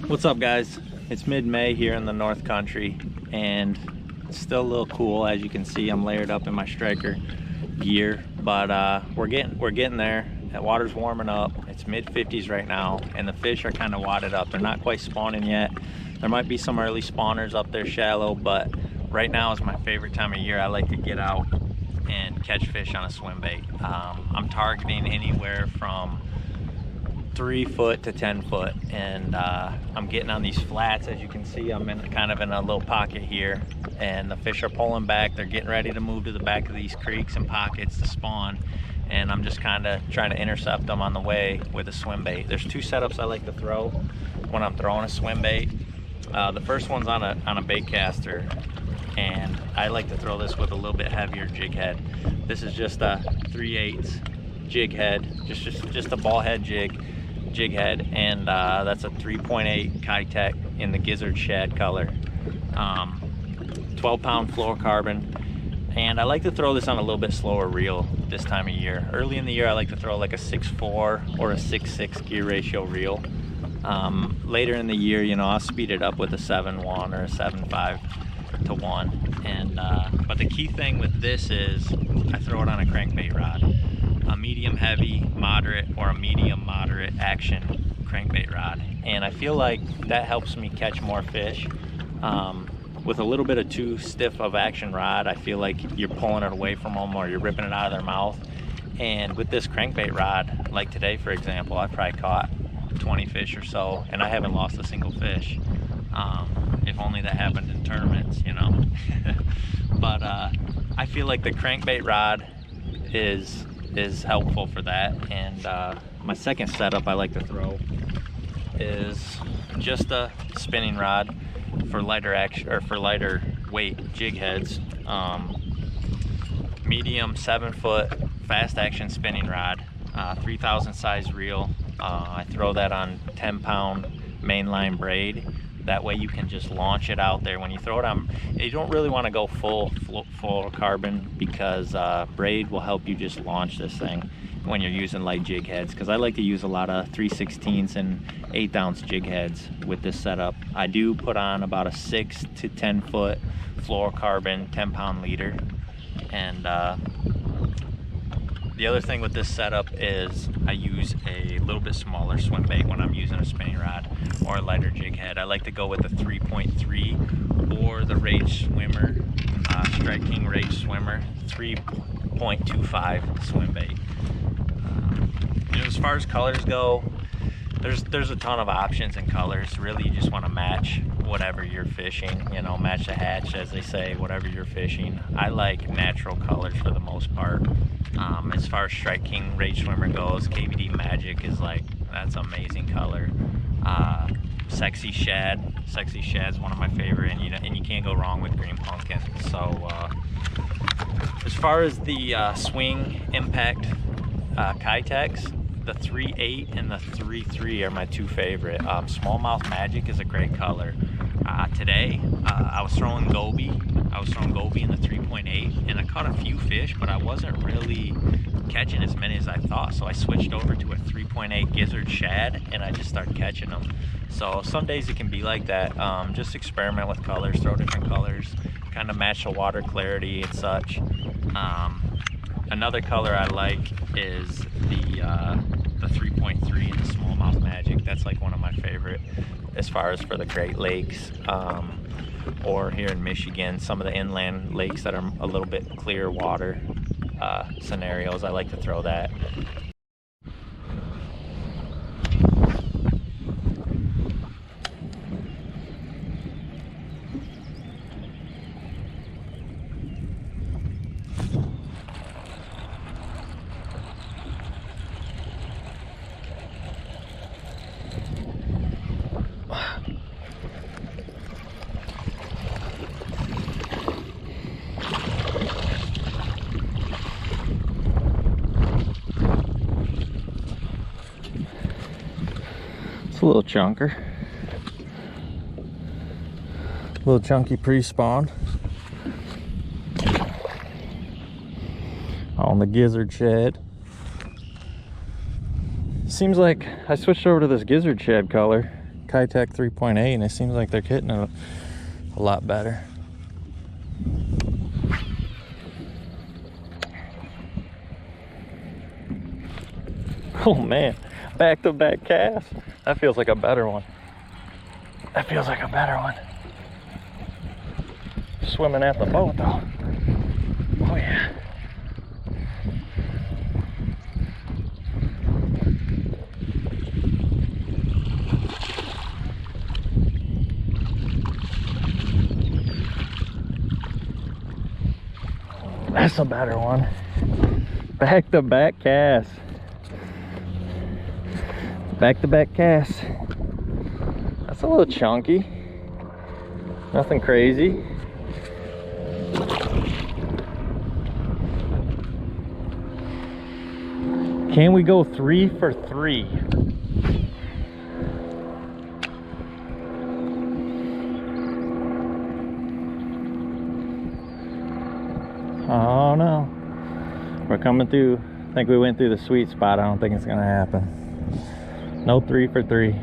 What's up, guys? It's mid-May here in the North Country, and it's still a little cool. As you can see, I'm layered up in my striker gear, but we're getting there. The water's warming up. It's mid-50s right now, and the fish are kind of wadded up. They're not quite spawning yet. There might be some early spawners up there shallow, but right now is my favorite time of year. I like to get out and catch fish on a swim bait. I'm targeting anywhere from 3 foot to 10 foot, and I'm getting on these flats. As you can see, I'm kind of in a little pocket here, and the fish are pulling back. They're getting ready to move to the back of these creeks and pockets to spawn, and I'm just kind of trying to intercept them on the way with a swim bait. There's two setups I like to throw when I'm throwing a swim bait. The first one's on a Baitcaster, and I like to throw this with a little bit heavier jig head. This is just a 3/8 jig head, just a ball head jig head, and that's a 3.8 Keitech in the gizzard shad color, 12-pound fluorocarbon. And I like to throw this on a little bit slower reel this time of year. Early in the year, I like to throw like a 6.4 or a 6.6 gear ratio reel. Later in the year, you know, I'll speed it up with a 7.1 or a 7.5 to 1. And but the key thing with this is I throw it on a crankbait rod, a medium heavy, moderate, or a medium moderate action crankbait rod. And I feel like that helps me catch more fish. With a little bit of too stiff of action rod, I feel like you're pulling it away from them or you're ripping it out of their mouth. And with this crankbait rod, like today for example, I probably caught 20 fish or so, and I haven't lost a single fish. If only that happened in tournaments, you know. But I feel like the crankbait rod is helpful for that. And my second setup I like to throw is just a spinning rod for lighter action, or for lighter weight jig heads. Medium 7-foot fast action spinning rod, 3000 size reel. I throw that on 10-pound mainline braid. That way you can just launch it out there. When you throw it on, you don't really want to go full carbon, because braid will help you just launch this thing when you're using light jig heads, because I like to use a lot of 3/16 and 1/8 ounce jig heads with this setup. I do put on about a 6 to 10 foot fluorocarbon 10-pound leader. And the other thing with this setup is I use a little bit smaller swim bait when I'm using a spinning rod or a lighter jig head. I like to go with the 3.3 or the Rage Swimmer, Strike King Rage Swimmer 3.25 swim bait. You know, as far as colors go, there's a ton of options in colors. Really, you just want to match whatever you're fishing, you know, match the hatch, as they say, whatever you're fishing. I like natural colors for the most part. As far as Strike King Rage Swimmer goes, KVD Magic is like, that's amazing color. Sexy Shad's one of my favorite, and you can't go wrong with green pumpkin. So as far as the swing impact Keitechs, the 3.8 and the 3.3 are my two favorite. Smallmouth Magic is a great color. Today I was throwing goby in the 3.8, and I caught a few fish, but I wasn't really catching as many as I thought, so I switched over to a 3.8 gizzard shad, and I just started catching them. So some days it can be like that. Just experiment with colors, throw different colors, kind of match the water clarity and such. Another color I like is the 3.3 and the Smallmouth Magic. That's like one of my favorite as far as for the Great Lakes, or here in Michigan, some of the inland lakes that are a little bit clear water scenarios. I like to throw that. It's a little chunker. A little chunky pre-spawn. On the gizzard shad. Seems like I switched over to this gizzard shad color Keitech 3.8, and it seems like they're hitting it a lot better. Oh man, back-to-back cast. That feels like a better one. That feels like a better one. Swimming at the boat though. Oh yeah. That's a better one. Back-to-back cast. Back-to-back cast. That's a little chunky. Nothing crazy. Can we go 3 for 3? Oh no. We're coming through. I think we went through the sweet spot. I don't think it's gonna happen. No 3 for 3.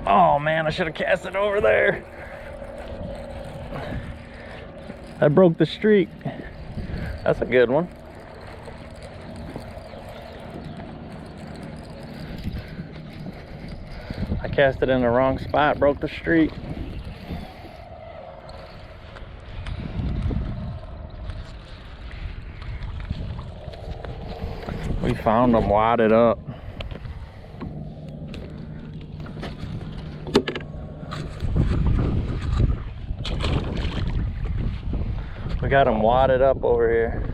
Oh man, I should have cast it over there. I broke the streak. That's a good one. I cast it in the wrong spot, broke the streak. We found them wadded up. We got them wadded up over here.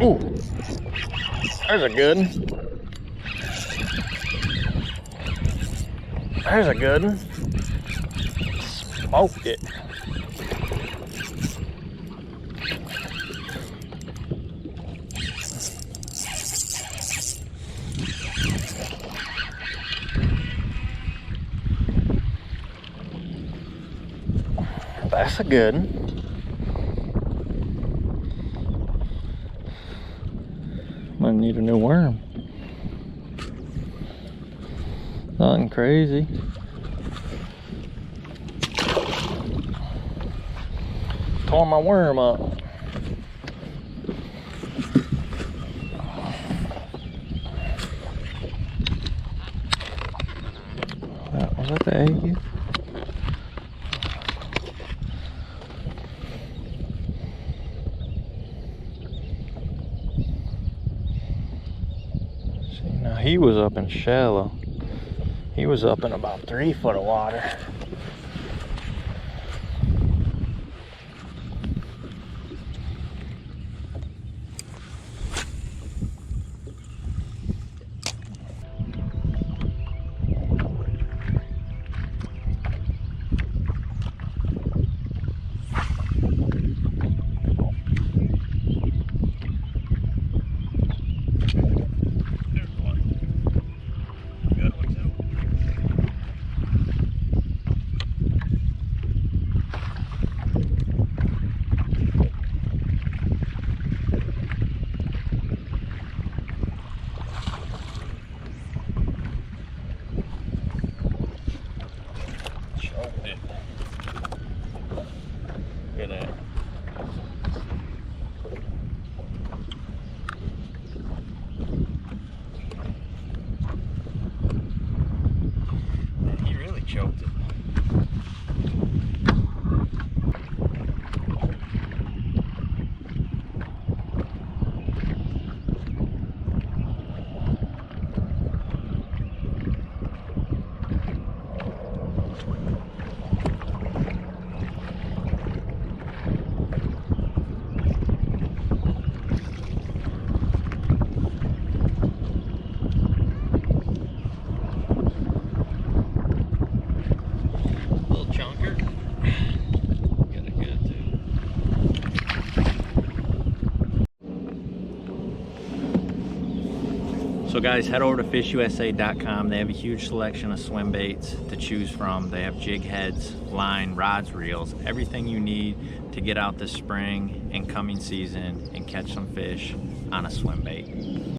Ooh, there's a good one. There's a good one. Smoked it. That's a good one. Might need a new worm. Nothing crazy. Tore my worm up. Was that the egg? He was up in shallow. He was up in about 3 foot of water. So guys, head over to FishUSA.com. They have a huge selection of swim baits to choose from. They have jig heads, line, rods, reels, everything you need to get out this spring and coming season and catch some fish on a swim bait.